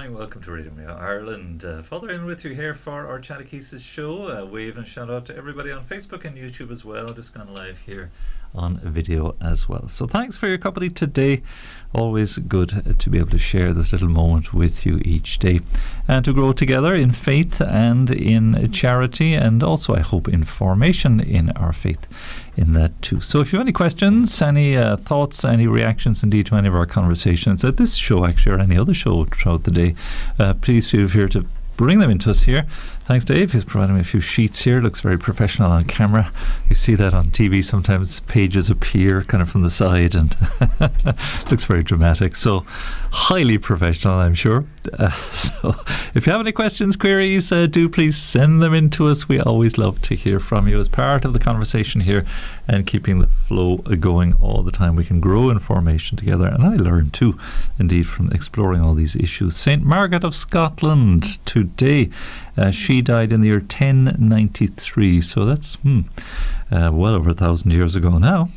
morning. Welcome to Radio Maria Ireland. Father in with you here for our Chatechesis show. Wave and shout out to everybody on Facebook and YouTube as well. Just gone live here on video as well. So thanks for your company today. Always good to be able to share this little moment with you each day and to grow together in faith and in charity, and also I hope in formation in our faith in that too. So if you have any questions, any thoughts, any reactions indeed to any of our conversations at this show actually, or any other show throughout the day, please feel free to bring them into us here. Thanks, Dave. He's providing me a few sheets here. Looks very professional on camera. You see that on TV sometimes. Pages appear kind of from the side and looks very dramatic. So highly professional, I'm sure. So if you have any questions, queries, do please send them in to us. We always love to hear from you as part of the conversation here and keeping the flow going all the time. We can grow in formation together, and I learn too, indeed, from exploring all these issues. St. Margaret of Scotland today. She died in the year 1093, so that's well over 1,000 years ago now.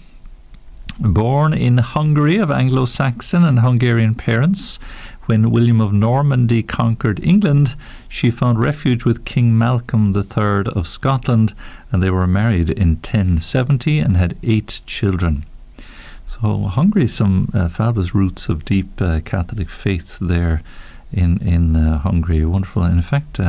Born in Hungary of Anglo-Saxon and Hungarian parents, when William of Normandy conquered England, she found refuge with King Malcolm III of Scotland, and they were married in 1070 and had 8 children. So Hungary, some fabulous roots of deep Catholic faith there in Hungary. Wonderful. In fact,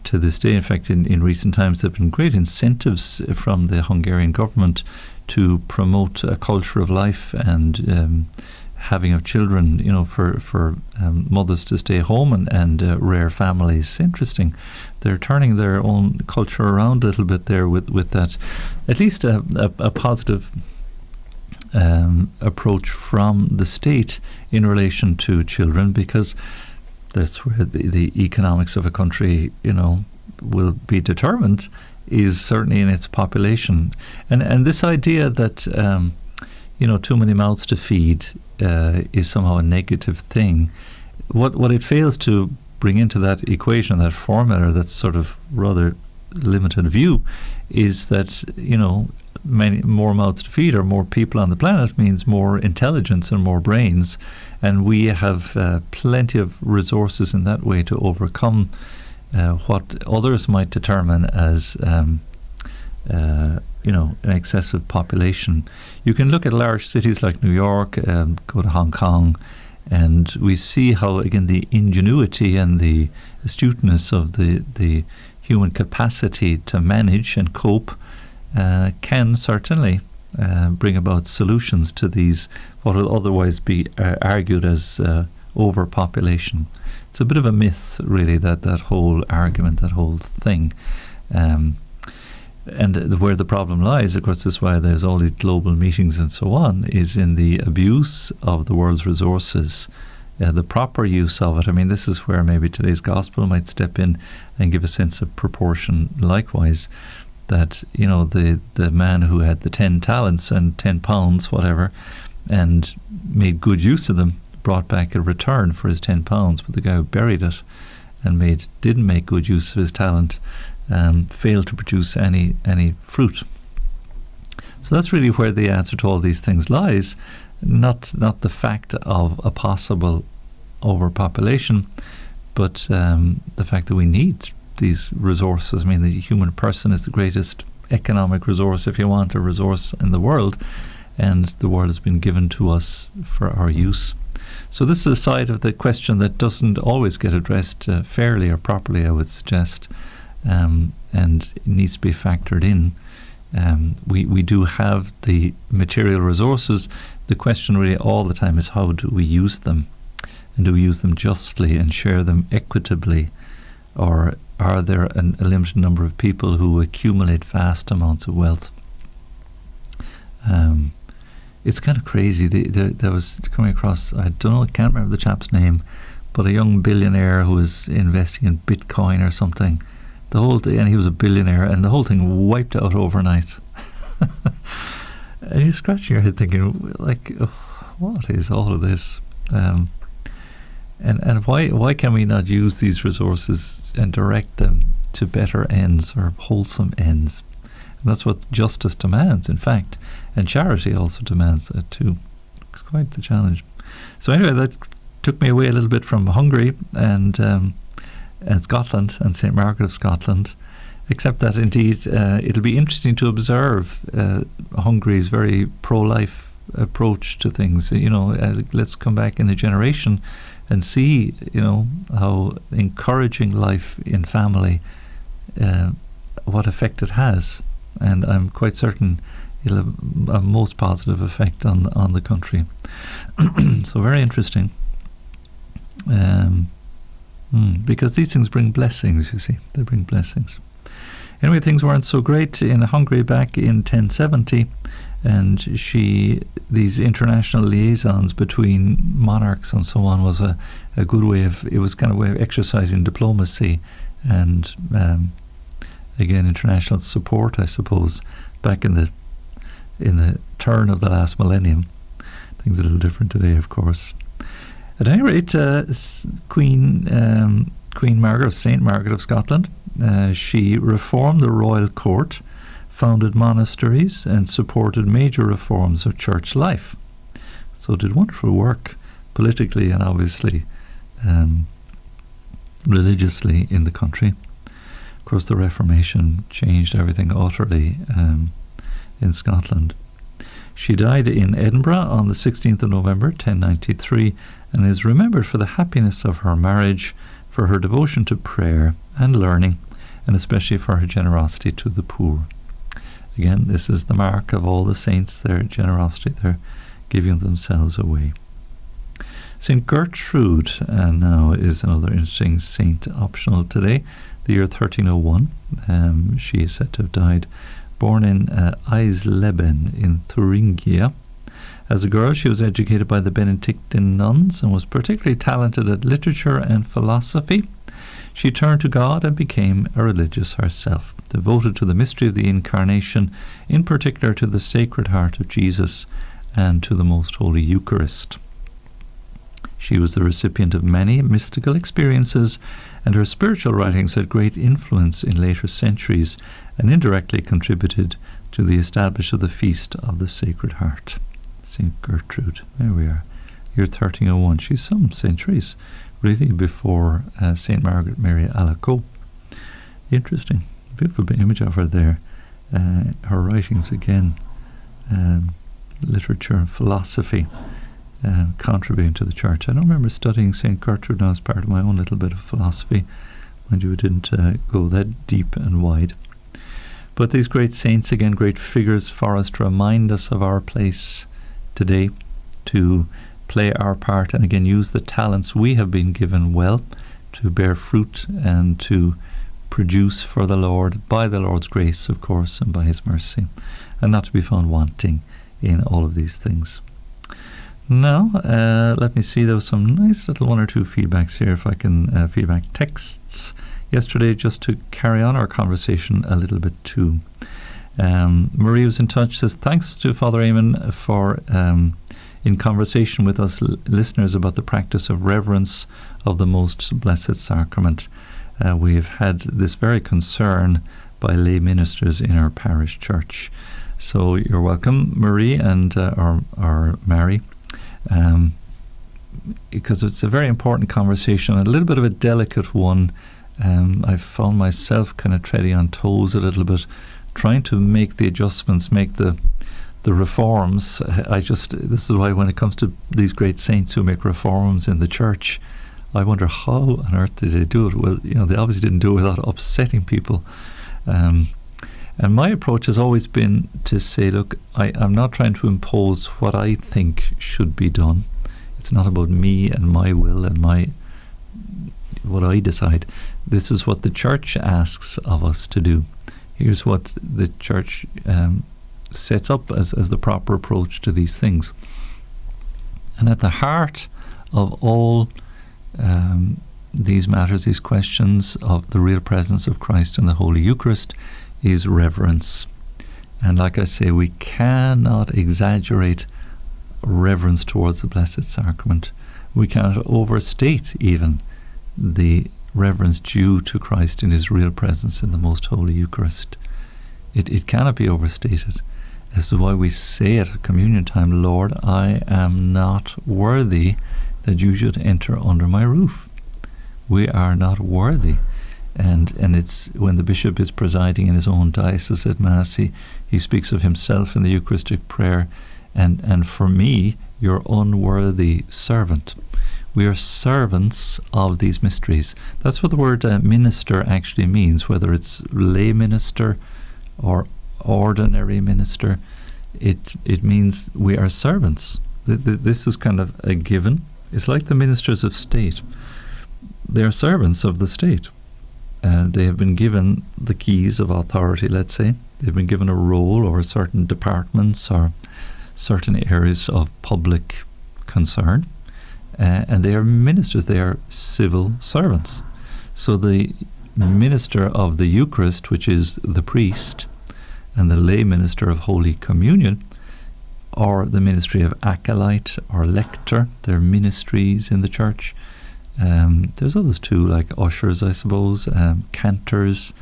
to this day, in fact, in recent times, there have been great incentives from the Hungarian government to promote a culture of life and having of children, you know, for mothers to stay home and rare families. Interesting. They're turning their own culture around a little bit there with that, at least a positive approach from the state in relation to children, because that's where the economics of a country, you know, will be determined, is certainly in its population. And this idea that, you know, too many mouths to feed is somehow a negative thing. What it fails to bring into that equation, that formula, that sort of rather limited view, is that, you know, many more mouths to feed or more people on the planet means more intelligence and more brains, and we have plenty of resources in that way to overcome what others might determine as you know, an excessive population. You can look at large cities like New York, go to Hong Kong, and we see how, again, the ingenuity and the astuteness of the human capacity to manage and cope can certainly bring about solutions to these, what will otherwise be argued as overpopulation. It's a bit of a myth, really, that whole argument, that whole thing. And where the problem lies, of course, this is why there's all these global meetings and so on, is in the abuse of the world's resources, the proper use of it. I mean, this is where maybe today's gospel might step in and give a sense of proportion likewise. That, you know, the man who had the 10 talents and 10 pounds, whatever, and made good use of them, brought back a return for his 10 pounds, but the guy who buried it and didn't make good use of his talent failed to produce any fruit. So that's really where the answer to all these things lies, not the fact of a possible overpopulation, but the fact that we need these resources. I mean, the human person is the greatest economic resource, if you want, a resource in the world, and the world has been given to us for our use. So this is a side of the question that doesn't always get addressed fairly or properly, I would suggest, and it needs to be factored in. We do have the material resources. The question really all the time is, how do we use them? And do we use them justly and share them equitably? Or are there a limited number of people who accumulate vast amounts of wealth? It's kind of crazy. There was coming across, I don't know, I can't remember the chap's name, but a young billionaire who was investing in Bitcoin or something. The whole thing, and he was a billionaire, and the whole thing wiped out overnight. And you're scratching your head thinking, like, oh, what is all of this? And why can we not use these resources and direct them to better ends or wholesome ends? And that's what justice demands, in fact, and charity also demands that too. It's quite the challenge. So anyway, that took me away a little bit from Hungary and Scotland and St. Margaret of Scotland, except that indeed it'll be interesting to observe Hungary's very pro-life approach to things. Let's come back in a generation and see, how encouraging life in family, what effect it has. And I'm quite certain it'll have a most positive effect on the country. So very interesting. Because these things bring blessings, you see. They bring blessings. Anyway, things weren't so great in Hungary back in 1070, and these international liaisons between monarchs and so on was a good way of exercising diplomacy and again international support, I suppose, back in the turn of the last millennium. Things are a little different today, of course. At any rate, Queen Margaret, St. Margaret of Scotland, she reformed the royal court, founded monasteries, and supported major reforms of church life. So did wonderful work politically and obviously religiously in the country. Of course, the Reformation changed everything utterly in Scotland. She died in Edinburgh on the 16th of November 1093 and is remembered for the happiness of her marriage, for her devotion to prayer and learning, and especially for her generosity to the poor. Again, this is the mark of all the saints, their generosity, their giving themselves away. St. Gertrude now is another interesting saint optional today, the year 1301. She is said to have died, born in Eisleben in Thuringia. As a girl, she was educated by the Benedictine nuns and was particularly talented at literature and philosophy. She turned to God and became a religious herself, devoted to the mystery of the Incarnation, in particular to the Sacred Heart of Jesus and to the Most Holy Eucharist. She was the recipient of many mystical experiences, and her spiritual writings had great influence in later centuries and indirectly contributed to the establishment of the Feast of the Sacred Heart. St. Gertrude, there we are, year 1301. She's some centuries really before St. Margaret Mary Alacoque. Interesting, beautiful image of her there. Her writings again, literature and philosophy, contributing to the church. I don't remember studying St. Gertrude now as part of my own little bit of philosophy. Mind you, it didn't go that deep and wide. But these great saints, again, great figures for us to remind us of our place today, to play our part and again use the talents we have been given well to bear fruit and to produce for the Lord, by the Lord's grace, of course, and by His mercy, and not to be found wanting in all of these things. Now, let me see, there was some nice little one or two feedbacks here, if I can feedback texts yesterday, just to carry on our conversation a little bit too. Marie was in touch, says, thanks to Father Eamonn for in conversation with us listeners about the practice of reverence of the Most Blessed Sacrament. We have had this very concern by lay ministers in our parish church. So you're welcome, Marie, and or Mary, because it's a very important conversation, a little bit of a delicate one. I've found myself kind of treading on toes a little bit, trying to make the adjustments, make the reforms. This is why when it comes to these great saints who make reforms in the church, I wonder how on earth did they do it? Well, they obviously didn't do it without upsetting people. And my approach has always been to say, look, I'm not trying to impose what I think should be done. It's not about me and my will and what I decide. This is what the church asks of us to do. Here's what the church sets up as the proper approach to these things. And at the heart of all these matters, these questions of the real presence of Christ in the Holy Eucharist, is reverence. And like I say, we cannot exaggerate reverence towards the Blessed Sacrament. We cannot overstate even the reverence due to Christ in His real presence in the Most Holy Eucharist. It cannot be overstated. This is why we say at communion time, Lord, I am not worthy that you should enter under my roof. We are not worthy. And it's when the bishop is presiding in his own diocese at Mass, he speaks of himself in the Eucharistic prayer, and for me, your unworthy servant. We are servants of these mysteries. That's what the word minister actually means, whether it's lay minister or ordinary minister. It means we are servants. This is kind of a given. It's like the ministers of state. They are servants of the state. They have been given the keys of authority, let's say. They've been given a role over certain departments or certain areas of public concern. And they are ministers, they are civil servants. So the minister of the Eucharist, which is the priest, and the lay minister of Holy Communion, or the ministry of acolyte or lector, they're ministries in the church. There's others too, like ushers, I suppose, cantors,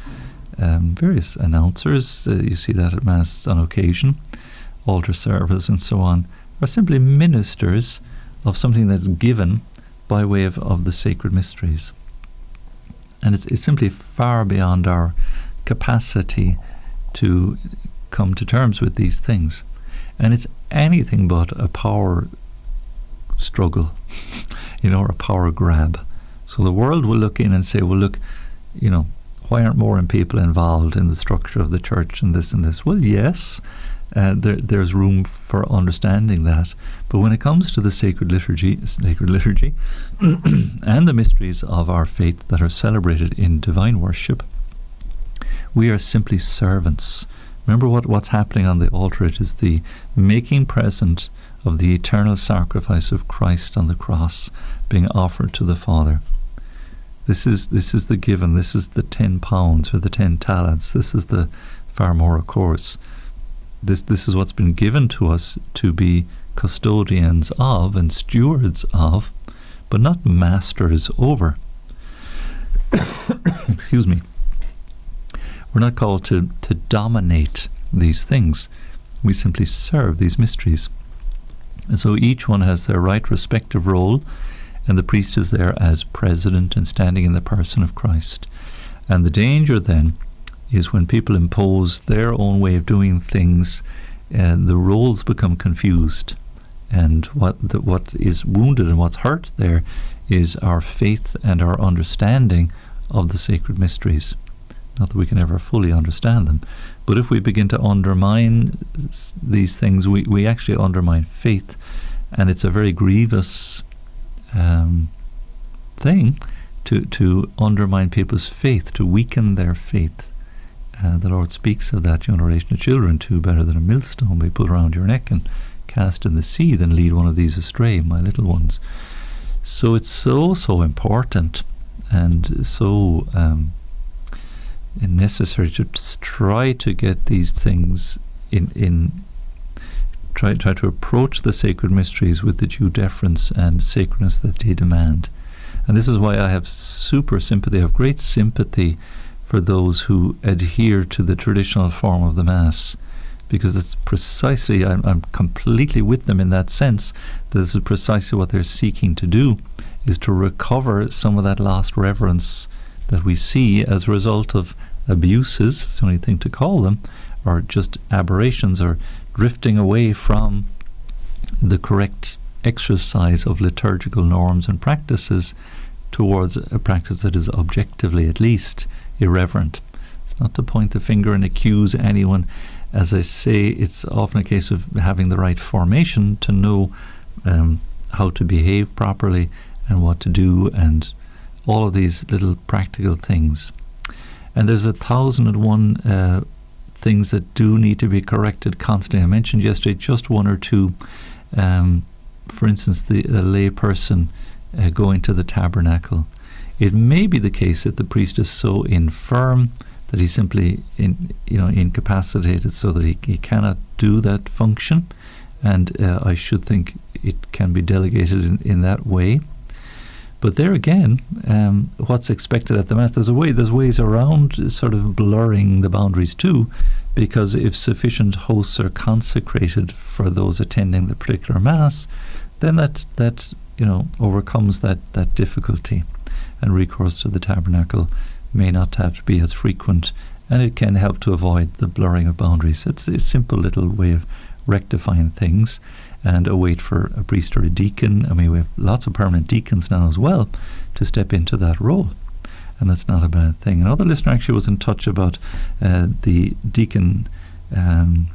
various announcers. You see that at Mass on occasion, altar servers and so on, are simply ministers of something that's given by way of the sacred mysteries. And it's simply far beyond our capacity to come to terms with these things. And it's anything but a power struggle, or a power grab. So the world will look in and say, well, look, why aren't more people involved in the structure of the church and this and this? Well, yes, there's room for understanding that. But when it comes to the sacred liturgy, and the mysteries of our faith that are celebrated in divine worship, we are simply servants. Remember what's happening on the altar. It is the making present of the eternal sacrifice of Christ on the cross being offered to the Father. This is the given. This is the 10 pounds or the 10 talents. This is the far more, of course. This is what's been given to us to be custodians of and stewards of, but not masters over. Excuse me. We're not called to dominate these things. We simply serve these mysteries. And so each one has their right respective role, and the priest is there as president and standing in the person of Christ. And the danger then is when people impose their own way of doing things, the roles become confused. And what is wounded and what's hurt there is our faith and our understanding of the sacred mysteries. Not that we can ever fully understand them, but if we begin to undermine these things, we actually undermine faith, and it's a very grievous thing to undermine people's faith, to weaken their faith. The Lord speaks of that in relation to children, too better than a millstone be put around your neck and cast in the sea than lead one of these astray, my little ones. So it's so important and so necessary to try to get these things try to approach the sacred mysteries with the due deference and sacredness that they demand. And this is why I have great sympathy for those who adhere to the traditional form of the Mass, because it's precisely, I'm completely with them in that sense, that this is precisely what they're seeking to do, is to recover some of that lost reverence that we see as a result of abuses, it's the only thing to call them, or just aberrations, or drifting away from the correct exercise of liturgical norms and practices towards a practice that is objectively, at least, irreverent. It's not to point the finger and accuse anyone. As I say, it's often a case of having the right formation to know how to behave properly and what to do, and all of these little practical things. And there's 1,001 things that do need to be corrected constantly. I mentioned yesterday just one or two. For instance, the lay person going to the tabernacle. It may be the case that the priest is so infirm that he's simply incapacitated, so that he cannot do that function, and I should think it can be delegated in that way. But there again, what's expected at the Mass, there's ways around sort of blurring the boundaries too, because if sufficient hosts are consecrated for those attending the particular Mass, then that overcomes that difficulty, and recourse to the tabernacle may not have to be as frequent, and it can help to avoid the blurring of boundaries. It's a simple little way of rectifying things, and a wait for a priest or a deacon. I mean, we have lots of permanent deacons now as well to step into that role, and that's not a bad thing. Another listener actually was in touch about the deacon. The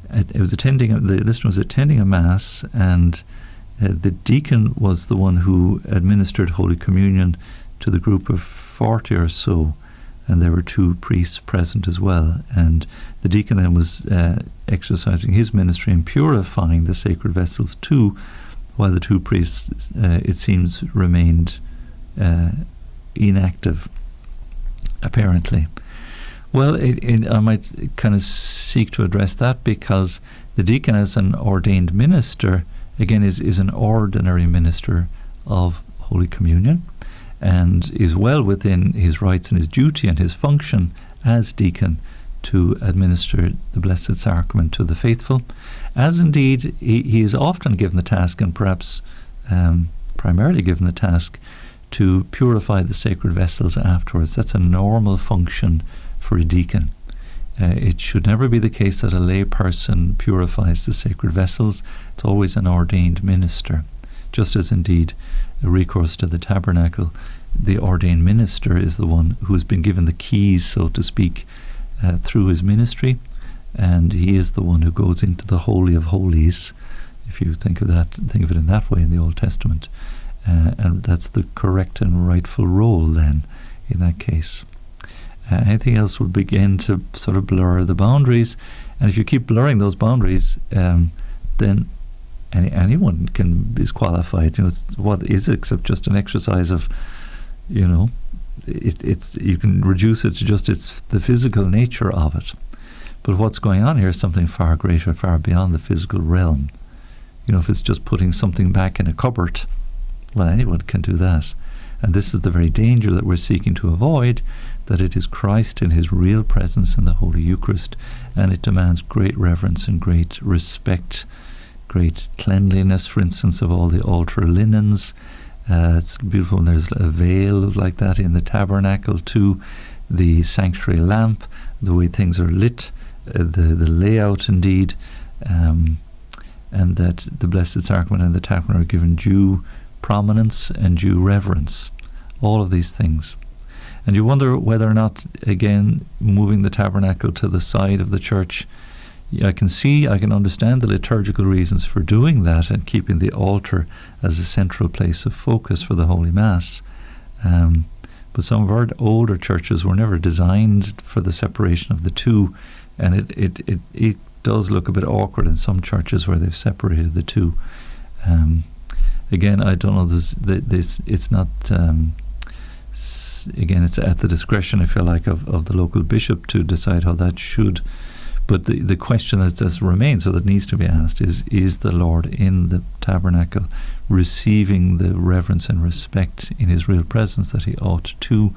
listener was attending a mass, and the deacon was the one who administered Holy Communion to the group of 40 or so, and there were 2 priests present as well, and the deacon then was exercising his ministry in purifying the sacred vessels too, while the 2 priests, it seems, remained inactive, apparently. Well, I might kind of seek to address that, because the deacon, as an ordained minister, again is an ordinary minister of Holy Communion, and is well within his rights and his duty and his function as deacon to administer the Blessed Sacrament to the faithful, as indeed he is often given the task, and perhaps primarily given the task, to purify the sacred vessels afterwards. That's a normal function for a deacon. It should never be the case that a lay person purifies the sacred vessels. It's always an ordained minister, just as indeed a recourse to the tabernacle, the ordained minister is the one who has been given the keys, so to speak, through his ministry, and he is the one who goes into the Holy of Holies, if you think of it in that way in the Old Testament, and that's the correct and rightful role then in that case. Anything else would begin to sort of blur the boundaries, and if you keep blurring those boundaries, then anyone is qualified. What is it except just an exercise of, it's you can reduce it to just the physical nature of it. But what's going on here is something far greater, far beyond the physical realm. If it's just putting something back in a cupboard, well, anyone can do that. And this is the very danger that we're seeking to avoid, that it is Christ in his real presence in the Holy Eucharist, and it demands great reverence and great respect, great cleanliness, for instance, of all the altar linens. It's beautiful, and there's a veil like that in the tabernacle too, the sanctuary lamp, the way things are lit, the layout indeed, and that the Blessed Sacrament and the tabernacle are given due prominence and due reverence, all of these things. And you wonder whether or not, again, moving the tabernacle to the side of the church, I can understand the liturgical reasons for doing that and keeping the altar as a central place of focus for the Holy Mass. But some of our older churches were never designed for the separation of the two, and it does look a bit awkward in some churches where they've separated the two. Again, I don't know, it's not... Again, it's at the discretion, I feel like, of the local bishop to decide how that should. But the question that remains, or that needs to be asked, is the Lord in the tabernacle receiving the reverence and respect in his real presence that he ought to?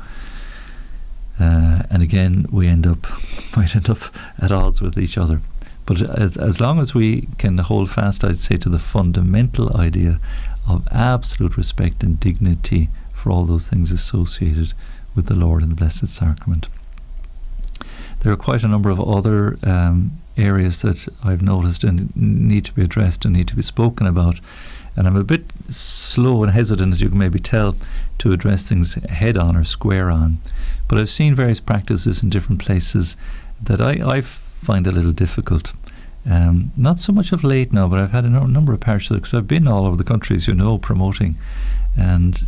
And again, we might end up at odds with each other. But as long as we can hold fast, I'd say, to the fundamental idea of absolute respect and dignity for all those things associated with the Lord and the Blessed Sacrament. There are quite a number of other areas that I've noticed and need to be addressed and need to be spoken about, and I'm a bit slow and hesitant, as you can maybe tell, to address things head on or square on. But I've seen various practices in different places that I find a little difficult. Not so much of late now, but I've had a number of parishes, because I've been all over the country, as you know, promoting. And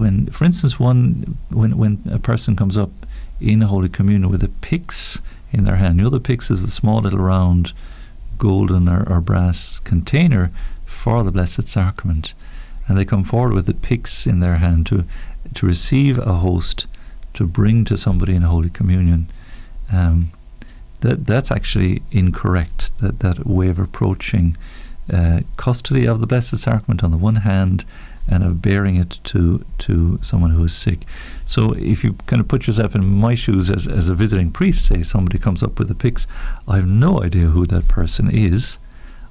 when, for instance, when a person comes up in Holy Communion with a pyx in their hand, the pyx is the small little round golden or brass container for the Blessed Sacrament, and they come forward with the pyx in their hand to receive a host to bring to somebody in Holy Communion. That's actually incorrect, that way of approaching custody of the Blessed Sacrament on the one hand, and of bearing it to someone who is sick. So if you kind of put yourself in my shoes as a visiting priest, say somebody comes up with a pyx, I have no idea who that person is.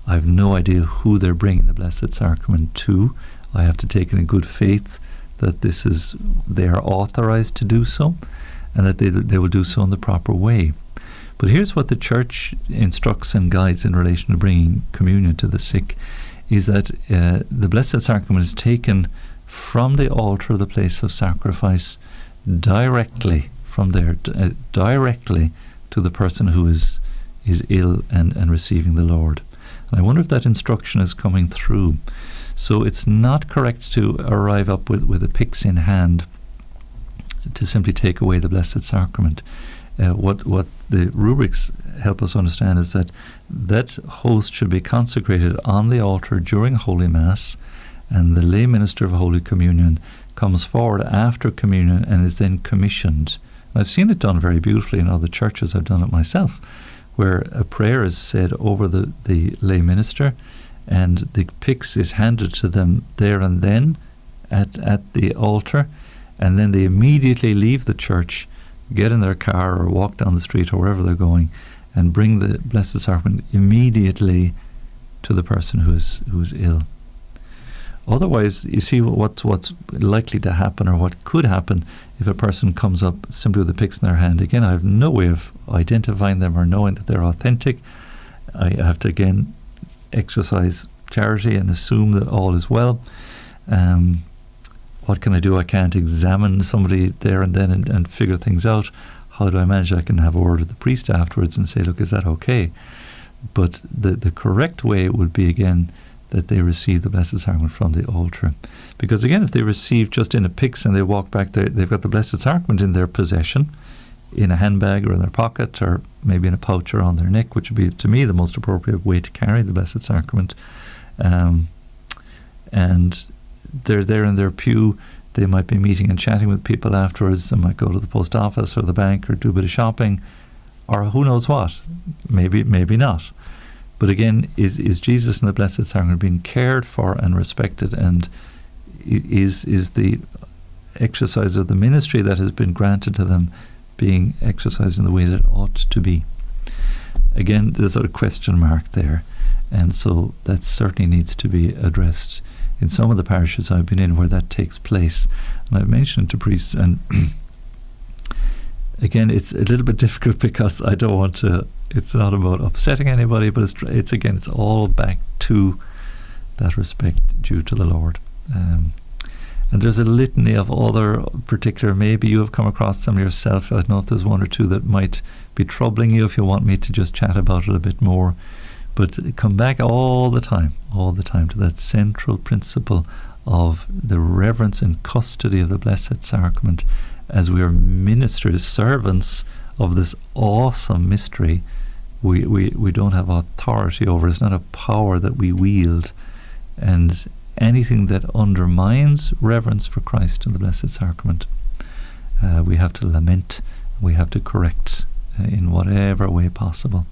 I have no idea who they're bringing the Blessed Sacrament to. I have to take it in good faith that they are authorized to do so, and that they will do so in the proper way. But here's what the Church instructs and guides in relation to bringing communion to the sick, is that the Blessed Sacrament is taken from the altar, the place of sacrifice, directly from there, directly to the person who is ill and receiving the Lord. And I wonder if that instruction is coming through. So it's not correct to arrive up with a pyx in hand to simply take away the Blessed Sacrament. What the rubrics help us understand is that host should be consecrated on the altar during Holy Mass, and the lay minister of Holy Communion comes forward after communion and is then commissioned. And I've seen it done very beautifully in other churches. I've done it myself, where a prayer is said over the lay minister, and the pyx is handed to them there and then at the altar, and then they immediately leave the church, get in their car or walk down the street or wherever they're going, and bring the Blessed Sacrament immediately to the person who's ill. Otherwise, you see what's likely to happen, or what could happen, if a person comes up simply with a pyx in their hand. Again, I have no way of identifying them or knowing that they're authentic. I have to again exercise charity and assume that all is well. What can I do? I can't examine somebody there and then and figure things out. How do I manage? I can have a word with the priest afterwards and say, look, is that okay? But the correct way would be, again, that they receive the Blessed Sacrament from the altar. Because again, if they receive just in a pyx and they walk back there, they've got the Blessed Sacrament in their possession, in a handbag or in their pocket, or maybe in a pouch or on their neck, which would be, to me, the most appropriate way to carry the Blessed Sacrament. And they're there in their pew. They might be meeting and chatting with people afterwards. They might go to the post office or the bank or do a bit of shopping, or who knows what. Maybe not. But again, is Jesus and the Blessed Sacrament being cared for and respected, and is the exercise of the ministry that has been granted to them being exercised in the way that it ought to be? Again, there's a question mark there, and so that certainly needs to be addressed in some of the parishes I've been in where that takes place. And I've mentioned to priests, and again, it's a little bit difficult because I don't want to, it's not about upsetting anybody, but it's all back to that respect due to the Lord. And there's a litany of other particular, maybe you have come across some yourself. I don't know if there's one or two that might be troubling you, if you want me to just chat about it a bit more. But come back all the time to that central principle of the reverence and custody of the Blessed Sacrament, as we are ministers, servants of this awesome mystery. We don't have authority over it. It's not a power that we wield. And anything that undermines reverence for Christ and the Blessed Sacrament, we have to lament, we have to correct in whatever way possible,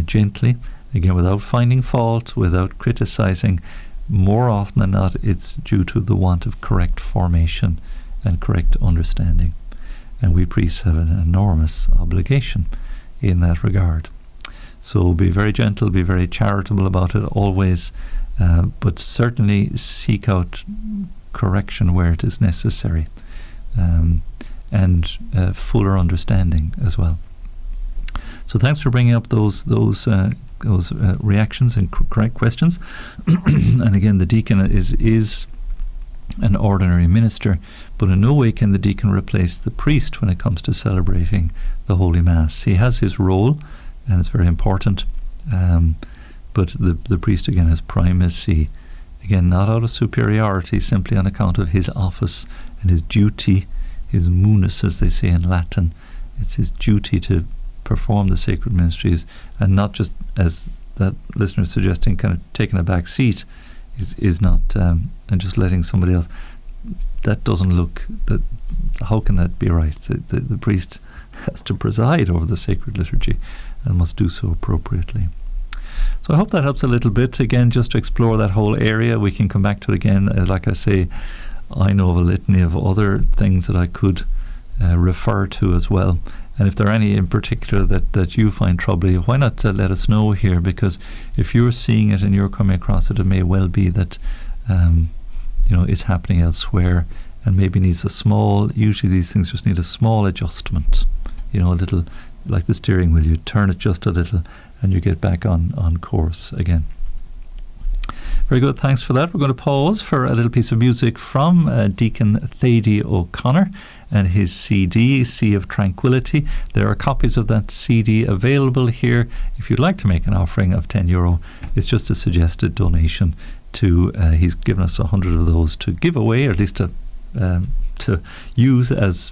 gently, again, without finding fault, without criticizing. More often than not, it's due to the want of correct formation and correct understanding. And we priests have an enormous obligation in that regard. So be very gentle, be very charitable about it always, but certainly seek out correction where it is necessary, and fuller understanding as well. So thanks for bringing up those reactions and correct questions. And again, the deacon is an ordinary minister, but in no way can the deacon replace the priest when it comes to celebrating the Holy Mass. He has his role, and it's very important, but the priest again has primacy, again not out of superiority, simply on account of his office and his duty, his munus as they say in Latin. It's his duty to perform the sacred ministries, and not just, as that listener is suggesting, kind of taking a back seat, is not, and just letting somebody else. That doesn't look, that how can that be right? The priest has to preside over the sacred liturgy and must do so appropriately. So I hope that helps a little bit. Again, just to explore that whole area. We can come back to it again. Like I say, I know of a litany of other things that I could refer to as well. And if there are any in particular that you find troubling, why not let us know here? Because if you're seeing it and you're coming across it, it may well be that it's happening elsewhere, and maybe needs usually these things just need a small adjustment, a little, like the steering wheel, you turn it just a little and you get back on course again. Very good, thanks for that. We're going to pause for a little piece of music from Deacon Thady O'Connor and his CD, Sea of Tranquility. There are copies of that CD available here. If you'd like to make an offering of €10, it's just a suggested donation to, he's given us 100 of those to give away, or at least to use as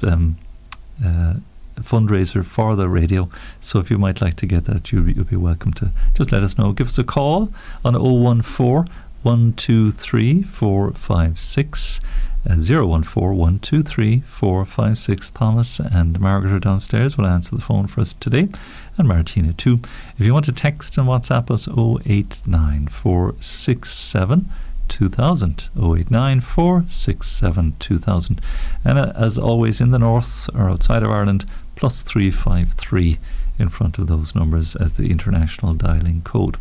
fundraiser for the radio. So if you might like to get that, you'll be welcome to just let us know. Give us a call on 014 123 456 014 123 456. Thomas and Margaret are downstairs, will answer the phone for us today, and Martina too. If you want to text and WhatsApp us, 089 467 2000, 089 467 2000. And as always, in the north or outside of Ireland, +353 in front of those numbers as the international dialing code.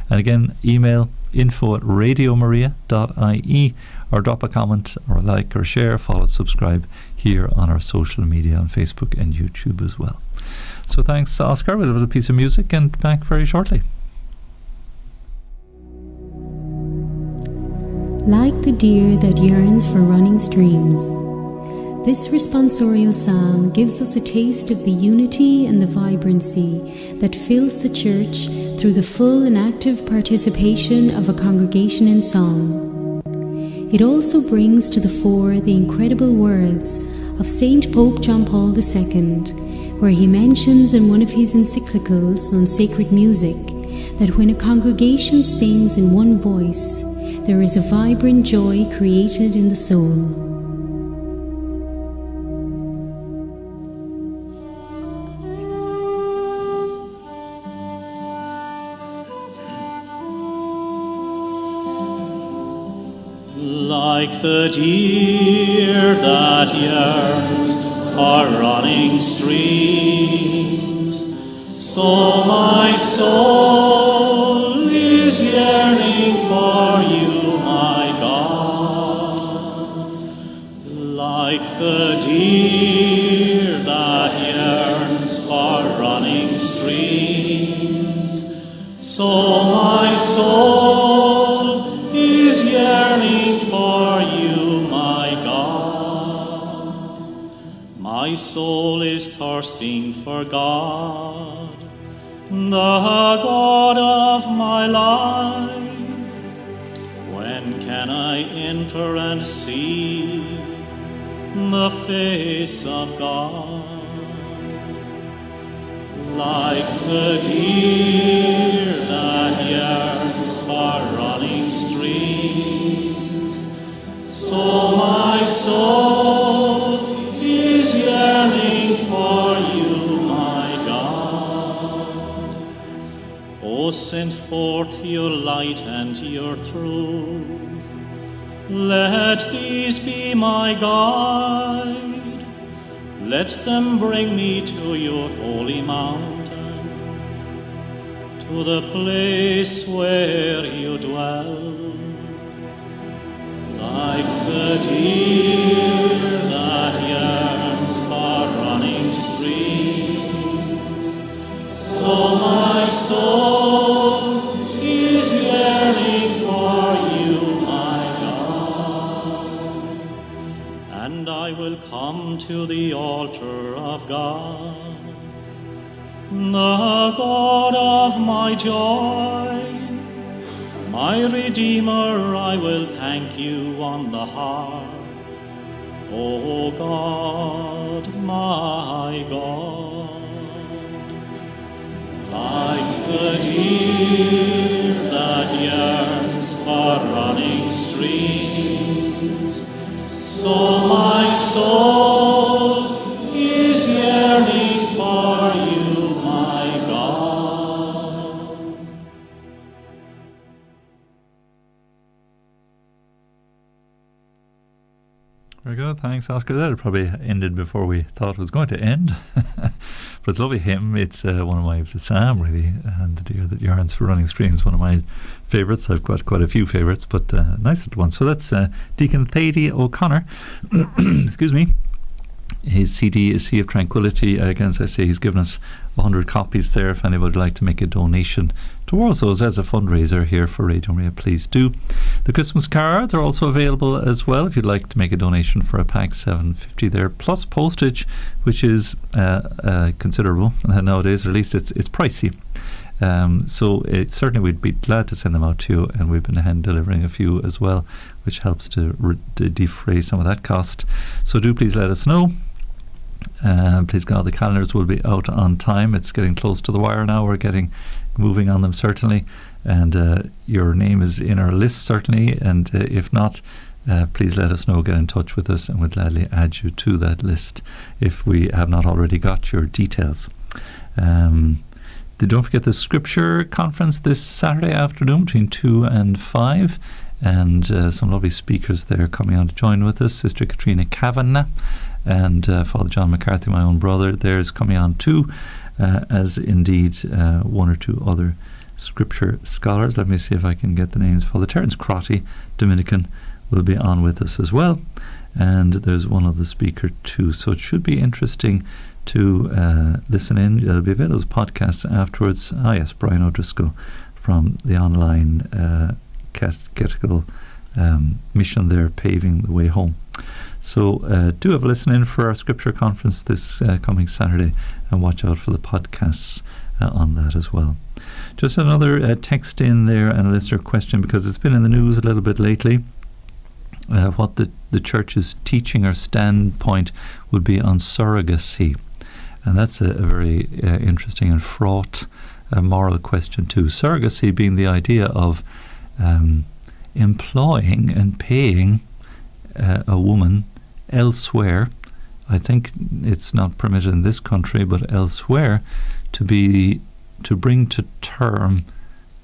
And again, email info@radiomaria.ie, or drop a comment or a like or share, follow, subscribe here on our social media on Facebook and YouTube as well. So thanks, Oscar. We'll have a piece of music and back very shortly. Like the deer that yearns for running streams, this responsorial psalm gives us a taste of the unity and the vibrancy that fills the church through the full and active participation of a congregation in song. It also brings to the fore the incredible words of Saint Pope John Paul II, where he mentions in one of his encyclicals on sacred music that when a congregation sings in one voice, there is a vibrant joy created in the soul. Like the deer that yearns for running streams, so my soul is yearning for you, my God. Like the deer that yearns for running streams, so my soul is yearning for you, my God. My soul is thirsting for God, the God of my life. When can I enter and see the face of God? Like the deer that yearns for running streams, so my soul is yearning for you, my God. O send forth your light and your truth, let these be my guide. Let them bring me to your holy mountain, to the place where you dwell. Like the deer that yearns for running streams, so my soul is yearning for you, my God. And I will come to the altar of God, the God of my joy. My Redeemer, I will thank you on the harp. O God, my God. Like the deer that yearns for running streams, so my soul is yearning for you, my God. Very good. thanks, Oscar. That had probably ended before we thought it was going to end. But it's a lovely hymn. It's one of my psalm, really, and The Deer That Yearns for Running Streams, one of my favourites. I've got quite a few favourites, but nice little one. So that's Deacon Thady O'Connor. Excuse me. His CD is Sea of Tranquility. Again, as I say, he's given us 100 copies there. If anybody would like to make a donation towards those as a fundraiser here for Radio Maria, please do. The Christmas cards are also available as well if you'd like to make a donation for a pack, $7.50 there, plus postage, which is considerable nowadays, or at least it's pricey. So certainly we'd be glad to send them out to you, and we've been hand delivering a few as well, which helps to defray some of that cost. So do please let us know. Please God, the calendars will be out on time. It's getting close to the wire now. We're getting moving on them certainly, and your name is in our list certainly, and if not, please let us know, get in touch with us, and we'll gladly add you to that list if we have not already got your details. Don't forget the Scripture Conference this Saturday afternoon between 2 and 5, and some lovely speakers there coming on to join with us. Sister Katrina Kavanagh and Father John McCarthy, my own brother, there is coming on too, as indeed one or two other Scripture scholars. Let me see if I can get the names. Father Terence Crotty, Dominican, will be on with us as well, and there's one other speaker too, so it should be interesting to listen in. There'll be available as podcasts afterwards. Yes, Brian O'Driscoll from the online catechetical mission there, paving the way home. So do have a listen in for our Scripture Conference this coming Saturday, and watch out for the podcasts on that as well. Just another text in there and a listener question, because it's been in the news a little bit lately. What the church's teaching or standpoint would be on surrogacy. And that's a very interesting and fraught moral question too. Surrogacy being the idea of employing and paying a woman elsewhere. I think it's not permitted in this country, but elsewhere, to bring to term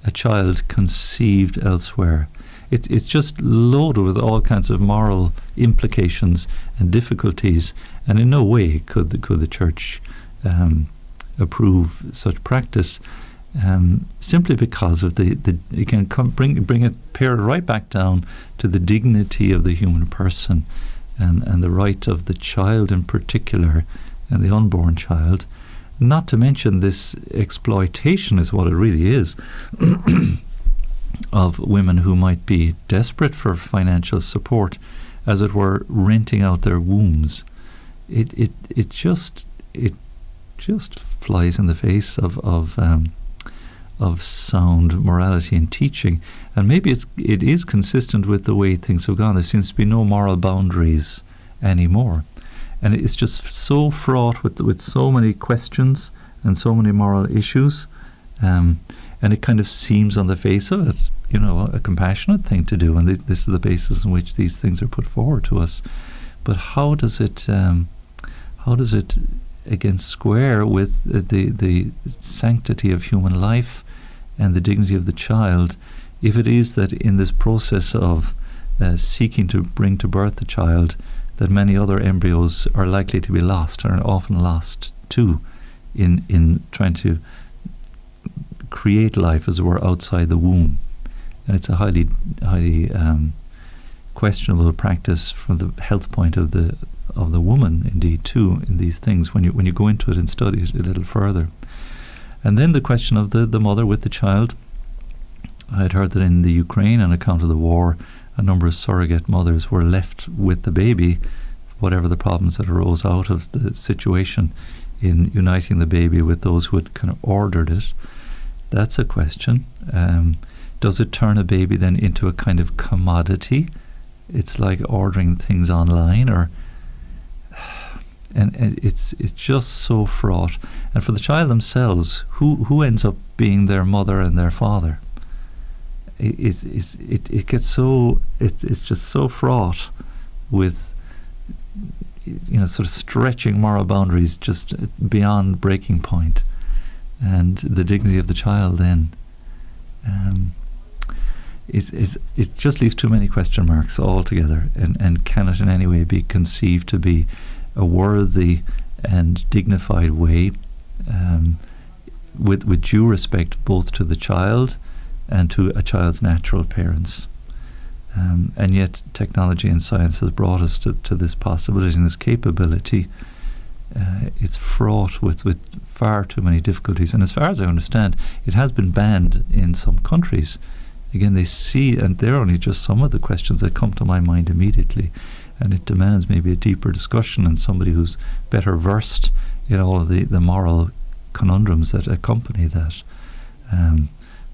a child conceived elsewhere. It's just loaded with all kinds of moral implications and difficulties, and in no way could the church approve such practice, simply because of it can bring it pair right back down to the dignity of the human person, and the right of the child in particular, and the unborn child. Not to mention this exploitation is what it really is. Of women who might be desperate for financial support, as it were, renting out their wombs. It just flies in the face of sound morality and teaching, and maybe it is consistent with the way things have gone. There seems to be no moral boundaries anymore, and it's just so fraught with so many questions and so many moral issues. And it kind of seems on the face of it, a compassionate thing to do, and this is the basis on which these things are put forward to us. But how does it again square with the sanctity of human life and the dignity of the child, if it is that in this process of seeking to bring to birth the child, that many other embryos are likely to be lost, or are often lost too, in trying to create life, as it were, outside the womb. And it's a highly questionable practice from the health point of the woman, indeed, too, in these things, when you go into it and study it a little further. And then the question of the mother with the child. I had heard that in the Ukraine, on account of the war, a number of surrogate mothers were left with the baby, whatever the problems that arose out of the situation in uniting the baby with those who had kind of ordered it. That's a question. Does it turn a baby then into a kind of commodity? It's like ordering things online, and it's just so fraught. And for the child themselves, who ends up being their mother and their father? It gets so it's just so fraught with sort of stretching moral boundaries just beyond breaking point, and the dignity of the child then. it just leaves too many question marks altogether, and cannot in any way be conceived to be a worthy and dignified way, with due respect both to the child and to a child's natural parents. And yet technology and science has brought us to this possibility and this capability. It's fraught with far too many difficulties, and as far as I understand, it has been banned in some countries. Again, they see, and they're only just some of the questions that come to my mind immediately, and it demands maybe a deeper discussion and somebody who's better versed in all of the moral conundrums that accompany that.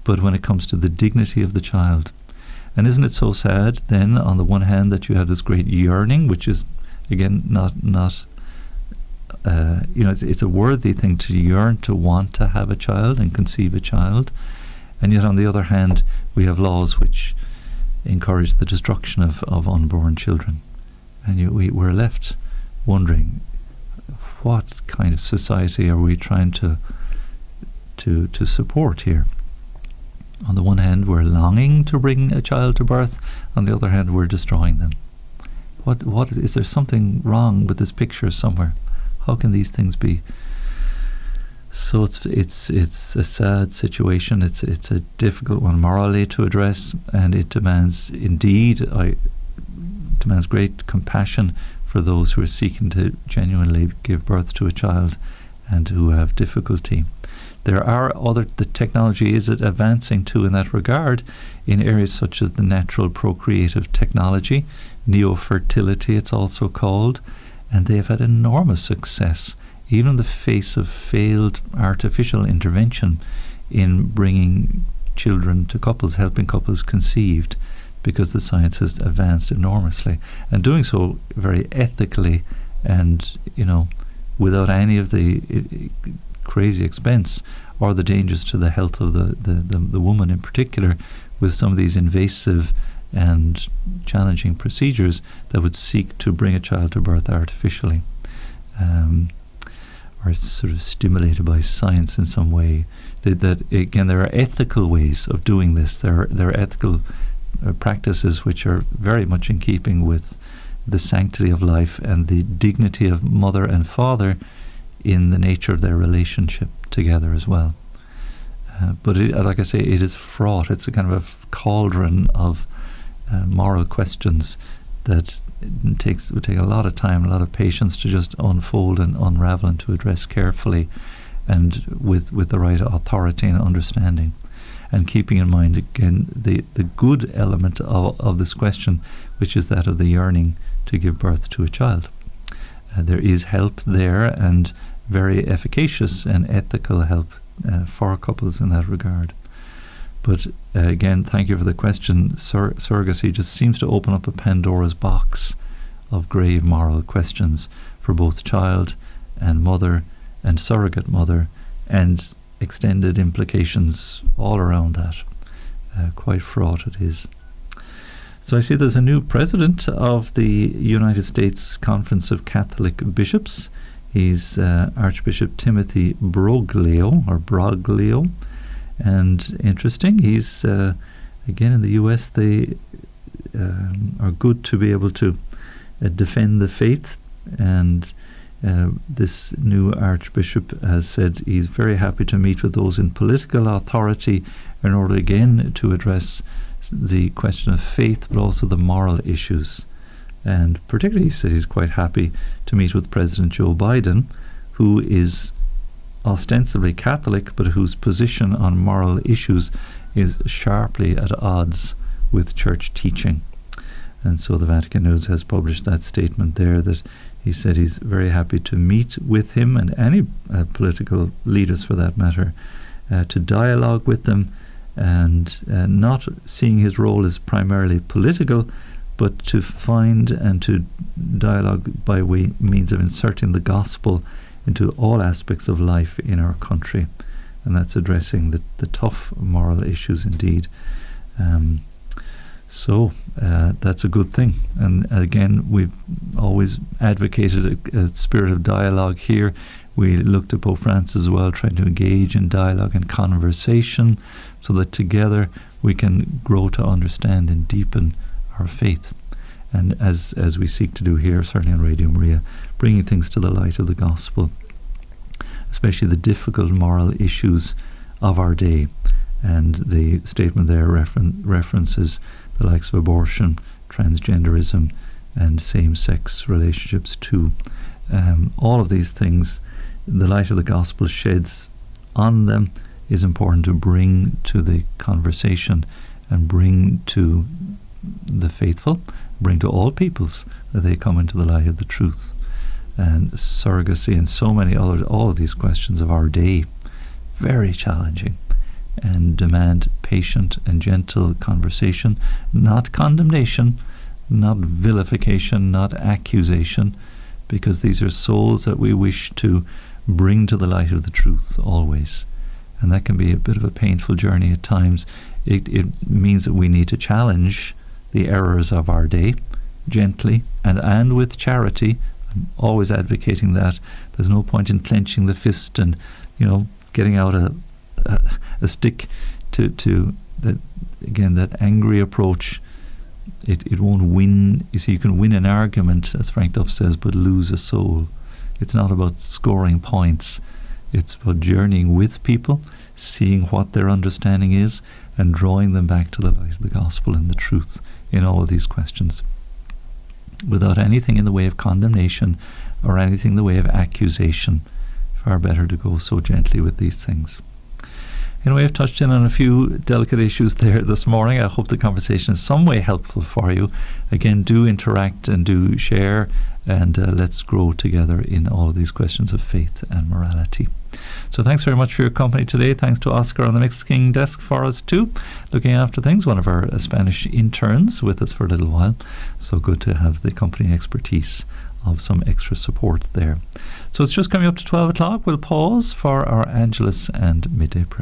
But when it comes to the dignity of the child, and isn't it so sad then, on the one hand, that you have this great yearning, which is again not it's a worthy thing to yearn, to want to have a child and conceive a child, and yet on the other hand we have laws which encourage the destruction of unborn children, and we're left wondering, what kind of society are we trying to support here? On the one hand, we're longing to bring a child to birth. On the other hand, we're destroying them. What is there something wrong with this picture somewhere? How can these things be? So it's a sad situation. It's a difficult one morally to address, and it demands great compassion for those who are seeking to genuinely give birth to a child and who have difficulty. The technology is advancing too in that regard, in areas such as the natural procreative technology, neofertility it's also called, and they have had enormous success, even in the face of failed artificial intervention, in bringing children to couples, helping couples conceived, because the science has advanced enormously, and doing so very ethically, and without any of the crazy expense or the dangers to the health of the woman in particular, with some of these invasive and challenging procedures that would seek to bring a child to birth artificially, or sort of stimulated by science in some way. That again, there are ethical ways of doing this. There are ethical practices which are very much in keeping with the sanctity of life and the dignity of mother and father in the nature of their relationship together as well. But like I say, it is fraught. It's a kind of a cauldron of moral questions that would take a lot of time, a lot of patience to just unfold and unravel and to address carefully, and with the right authority and understanding, and keeping in mind again the good element of this question, which is that of the yearning to give birth to a child. There is help there, and very efficacious and ethical help for couples in that regard. But again, thank you for the question. Surrogacy just seems to open up a Pandora's box of grave moral questions for both child and mother and surrogate mother, and extended implications all around that. Quite fraught it is. So I see there's a new president of the United States Conference of Catholic Bishops. He's Archbishop Timothy Broglio, and interesting. He's again, in the US, they are good to be able to defend the faith, and this new Archbishop has said he's very happy to meet with those in political authority in order again to address the question of faith, but also the moral issues. And particularly, he said he's quite happy to meet with President Joe Biden, who is ostensibly Catholic, but whose position on moral issues is sharply at odds with church teaching. And so the Vatican News has published that statement there, that he said he's very happy to meet with him and any political leaders for that matter, to dialogue with them, and not seeing his role as primarily political, but to find and to dialogue by means of inserting the gospel into all aspects of life in our country. And that's addressing the tough moral issues indeed. So that's a good thing. And again, we've always advocated a spirit of dialogue here. We looked at Pope Francis as well, trying to engage in dialogue and conversation, so that together we can grow to understand and deepen our faith. And as we seek to do here, certainly on Radio Maria, bringing things to the light of the gospel, especially the difficult moral issues of our day. And the statement there references the likes of abortion, transgenderism, and same-sex relationships too. All of these things, the light of the gospel sheds on them is important to bring to the conversation and bring to the faithful, bring to all peoples, that they come into the light of the truth. And surrogacy and so many other, all of these questions of our day, very challenging and demand patient and gentle conversation, not condemnation, not vilification, not accusation, because these are souls that we wish to bring to the light of the truth always. And that can be a bit of a painful journey at times. It means that we need to challenge the errors of our day gently and with charity. I'm always advocating that. There's no point in clenching the fist and, getting out a stick to that. Again, that angry approach, it won't win. You see, you can win an argument, as Frank Duff says, but lose a soul. It's not about scoring points. It's about journeying with people, seeing what their understanding is, and drawing them back to the light of the gospel and the truth in all of these questions, without anything in the way of condemnation or anything in the way of accusation. Far better to go so gently with these things. Anyway, I've touched in on a few delicate issues there this morning. I hope the conversation is some way helpful for you. Again, do interact and do share, and let's grow together in all of these questions of faith and morality. So thanks very much for your company today. Thanks to Oscar on the mixing desk for us too, looking after things, one of our Spanish interns with us for a little while. So good to have the company and expertise of some extra support there. So it's just coming up to 12 o'clock. We'll pause for our Angelus and midday prayer.